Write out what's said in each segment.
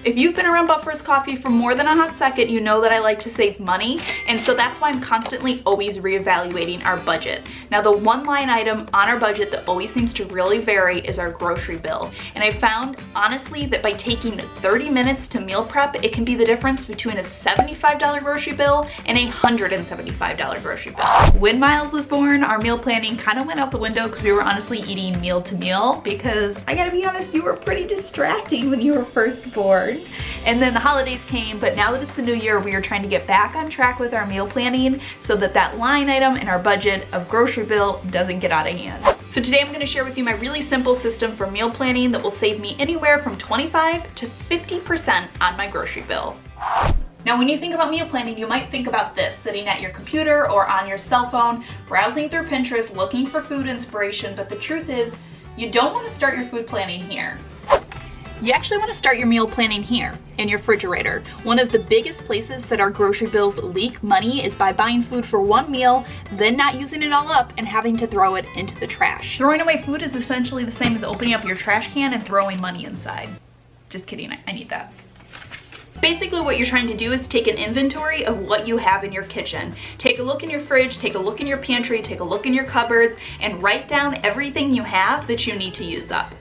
If you've been around Buffer's Coffee for more than a hot second, you know that I like to save money, and so that's why I'm constantly always reevaluating our budget. Now, the one line item on our budget that always seems to really vary is our grocery bill. And I found, honestly, that by taking 30 minutes to meal prep, it can be the difference between a $75 grocery bill and a $175 grocery bill. When Miles was born, our meal planning kind of went out the window because we were honestly eating meal to meal, because I gotta be honest, you were pretty distracting when you were first born. And then the holidays came, but now that it's the new year, we are trying to get back on track with our meal planning so that that line item in our budget of grocery bill doesn't get out of hand. So today I'm gonna share with you my really simple system for meal planning that will save me anywhere from 25 to 50% on my grocery bill. Now, when you think about meal planning, you might think about this, sitting at your computer or on your cell phone, browsing through Pinterest, looking for food inspiration, but the truth is, you don't wanna start your food planning here. You actually want to start your meal planning here, in your refrigerator. One of the biggest places that our grocery bills leak money is by buying food for one meal, then not using it all up and having to throw it into the trash. Throwing away food is essentially the same as opening up your trash can and throwing money inside. Just kidding, I need that. Basically what you're trying to do is take an inventory of what you have in your kitchen. Take a look in your fridge, take a look in your pantry, take a look in your cupboards, and write down everything you have that you need to use up.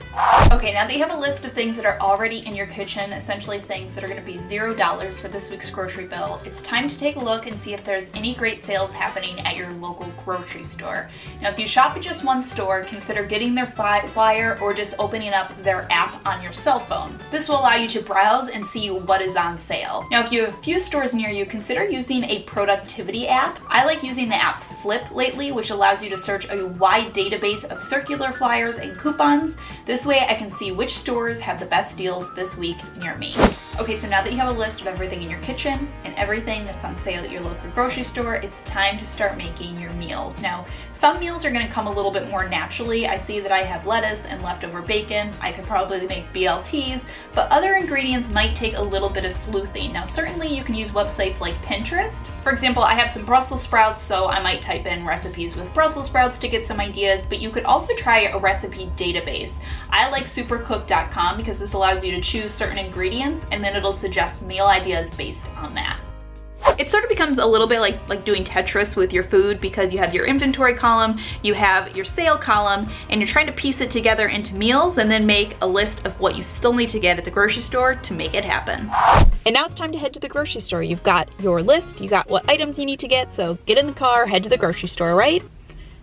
Okay, now that you have a list of things that are already in your kitchen, essentially things that are gonna be $0 for this week's grocery bill, it's time to take a look and see if there's any great sales happening at your local grocery store. Now, if you shop at just one store, consider getting their flyer or just opening up their app on your cell phone. This will allow you to browse and see what is on sale. Now, if you have a few stores near you, consider using a productivity app. I like using the app Flip lately, which allows you to search a wide database of circular flyers and coupons. This way I can see which stores have the best deals this week near me. Okay, so now that you have a list of everything in your kitchen and everything that's on sale at your local grocery store, it's time to start making your meals. Now, some meals are gonna come a little bit more naturally. I see that I have lettuce and leftover bacon. I could probably make BLTs, but other ingredients might take a little bit of sleuthing. Now, certainly you can use websites like Pinterest. For example, I have some Brussels sprouts, so I might type in recipes with Brussels sprouts to get some ideas, but you could also try a recipe database. I like supercook.com because this allows you to choose certain ingredients and then it'll suggest meal ideas based on that. It sort of becomes a little bit like doing Tetris with your food, because you have your inventory column, you have your sale column, and you're trying to piece it together into meals and then make a list of what you still need to get at the grocery store to make it happen. And now it's time to head to the grocery store. You've got your list, you got what items you need to get, so get in the car, head to the grocery store, right?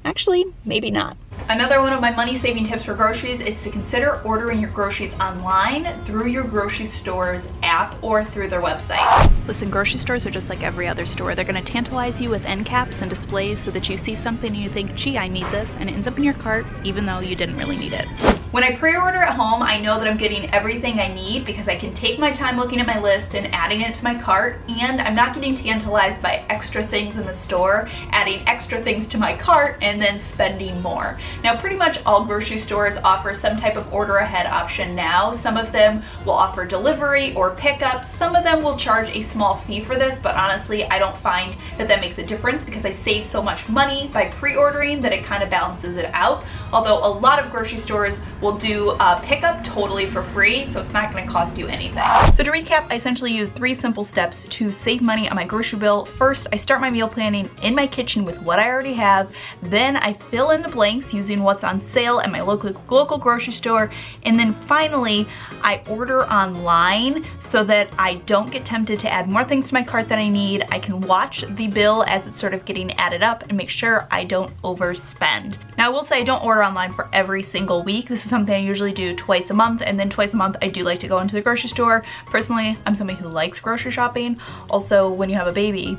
Actually, maybe not. Another one of my money saving tips for groceries is to consider ordering your groceries online through your grocery store's app or through their website. Listen, grocery stores are just like every other store. They're gonna tantalize you with end caps and displays so that you see something and you think, gee, I need this, and it ends up in your cart even though you didn't really need it. When I pre-order at home, I know that I'm getting everything I need because I can take my time looking at my list and adding it to my cart, and I'm not getting tantalized by extra things in the store, adding extra things to my cart, and then spending more. Now, pretty much all grocery stores offer some type of order ahead option now. Some of them will offer delivery or pickup. Some of them will charge a small fee for this, but honestly, I don't find that that makes a difference because I save so much money by pre-ordering that it kind of balances it out. Although a lot of grocery stores will do pickup totally for free, so it's not gonna cost you anything. So to recap, I essentially use 3 simple steps to save money on my grocery bill. First, I start my meal planning in my kitchen with what I already have. Then I fill in the blanks using what's on sale at my local grocery store. And then finally, I order online so that I don't get tempted to add more things to my cart than I need. I can watch the bill as it's sort of getting added up and make sure I don't overspend. Now, I will say I don't order online for every single week. This is something I usually do twice a month, and then twice a month I do like to go into the grocery store. Personally, I'm somebody who likes grocery shopping. Also, when you have a baby,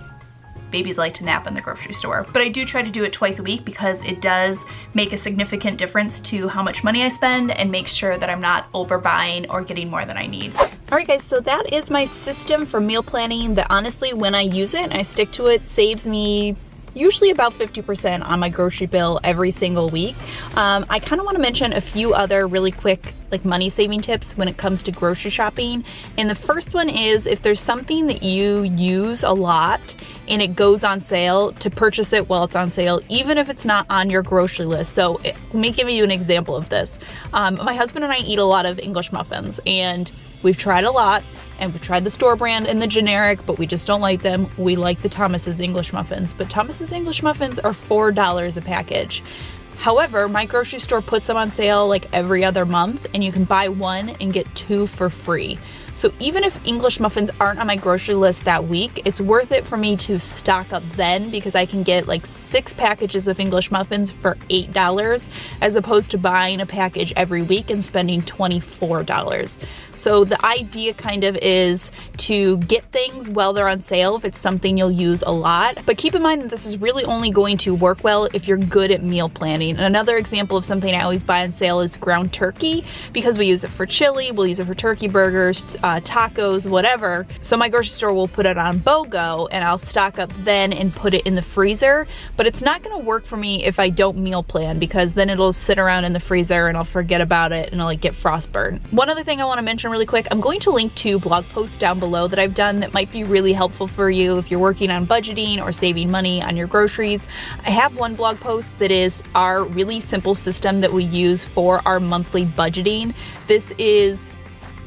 babies like to nap in the grocery store. But I do try to do it twice a week because it does make a significant difference to how much money I spend and make sure that I'm not overbuying or getting more than I need. Alright guys, so that is my system for meal planning that honestly, when I use it and I stick to it, saves me usually about 50% on my grocery bill every single week. I kind of want to mention a few other really quick money saving tips when it comes to grocery shopping. And the first one is, if there's something that you use a lot and it goes on sale, to purchase it while it's on sale, even if it's not on your grocery list. So let me give you an example of this. My husband and I eat a lot of English muffins, and we've tried a lot, and we tried the store brand and the generic, but we just don't like them. We like the Thomas's English muffins, but Thomas's English muffins are $4 a package. However, my grocery store puts them on sale like every other month, and you can buy one and get 2 for free. So even if English muffins aren't on my grocery list that week, it's worth it for me to stock up then, because I can get like 6 packages of English muffins for $8 as opposed to buying a package every week and spending $24. So the idea kind of is to get things while they're on sale if it's something you'll use a lot. But keep in mind that this is really only going to work well if you're good at meal planning. And another example of something I always buy on sale is ground turkey, because we use it for chili, we'll use it for turkey burgers, tacos, whatever. So my grocery store will put it on BOGO, and I'll stock up then and put it in the freezer. But it's not gonna work for me if I don't meal plan, because then it'll sit around in the freezer and I'll forget about it and I'll like get frostburn. One other thing I wanna mention really quick, I'm going to link 2 blog posts down below that I've done that might be really helpful for you if you're working on budgeting or saving money on your groceries. I have one blog post that is our really simple system that we use for our monthly budgeting.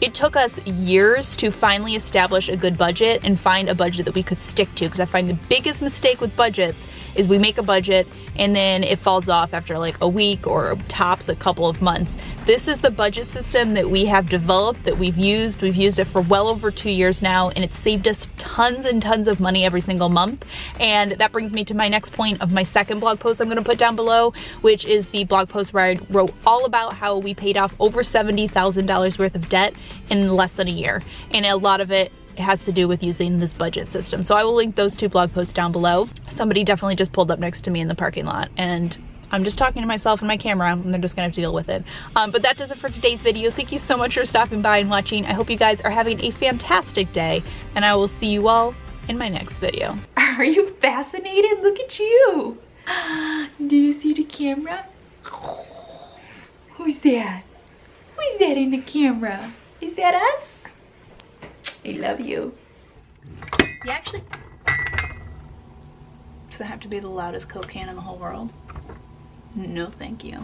It took us years to finally establish a good budget and find a budget that we could stick to, because I find the biggest mistake with budgets is we make a budget and then it falls off after like a week or tops a couple of months. This is the budget system that we have developed, that we've used. We've used it for well over 2 years now, and it's saved us tons and tons of money every single month. And that brings me to my next point of my second blog post I'm gonna put down below, which is the blog post where I wrote all about how we paid off over $70,000 worth of debt in less than a year. And a lot of it has to do with using this budget system. So I will link those 2 blog posts down below. Somebody definitely just pulled up next to me in the parking lot, and I'm just talking to myself and my camera, and they're just gonna have to deal with it. But that does it for today's video. Thank you so much for stopping by and watching. I hope you guys are having a fantastic day, and I will see you all in my next video. Are you fascinated? Look at you. Do you see the camera? Who's that? Who's that in the camera? Is that us? I love you. You actually... Does that have to be the loudest Coke can in the whole world? No, thank you.